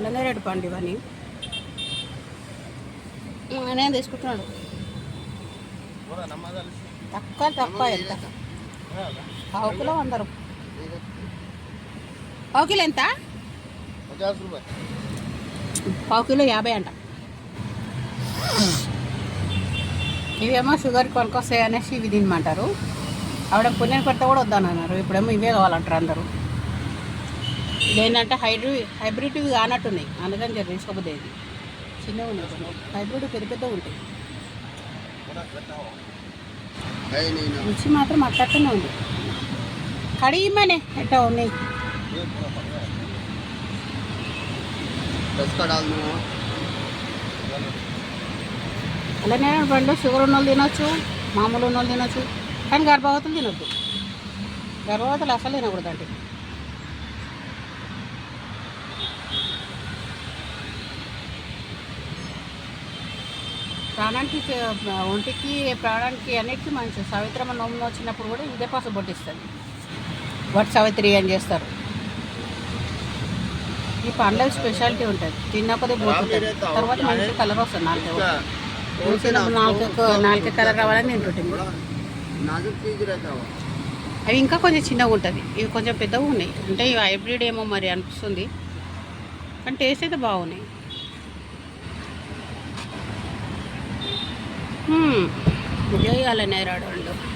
అల్లనేరేడు పండు ఇవన్నీ నేను తీసుకుంటున్నాడు. తక్కువ తక్కువ ఎంత పావు కిలో 100 రూపాయలు. పావు కిలో ఎంత? పావు కిలో 50 అంట. ఇవేమో షుగర్ కొనుకొస్తాయి అనేసి ఇవి తినమంటారు. ఆవిడ పుణ్యం కొత్త కూడా వద్దన్నారు. ఇప్పుడేమో ఇవే కావాలంటారు అందరూ. ఇదేంటంటే హైబ్రిడ్ కానట్టున్నాయి, అందుకని చెప్పి తీసుకోబోద్ది. చిన్నగా ఉన్నాయి, హైబ్రిడ్ పెద్ద పెద్దగా ఉంటాయి. రుచి మాత్రం అట్లనే ఉంది. కడిగిమనే ఎట్టా ఉన్నాయి. అలానే పండు షుగర్ ఉన్న వాళ్ళు తినొచ్చు, మామూలు ఉన్న వాళ్ళు తినొచ్చు, కానీ గర్భవతులు తినొద్దు. గర్భవతులు అసలు తినకూడదండి. ప్రాణానికి ఒంటికి ప్రాణానికి అన్నిటికీ మంచి. సావిత్రమ్మ నోములు వచ్చినప్పుడు కూడా ఇదే పసుపు బొట్టిస్తుంది. వట్ సావిత్రి అని చేస్తారు. ఈ పండ్ల స్పెషాలిటీ ఉంటుంది. తిన్న కొద్ది పోతుంటుంది, తర్వాత మంచి కలర్ వస్తుంది. నాలుగు కలర్ రావాలని తింటుంటుంది. అవి ఇంకా కొంచెం చిన్నగా ఉంటుంది, ఇవి కొంచెం పెద్దగా ఉన్నాయి. అంటే ఇవి హైబ్రిడ్ ఏమో మరి అనిపిస్తుంది, కానీ టేస్ట్ అయితే బాగున్నాయి. ఇదే అలా నేరాడు.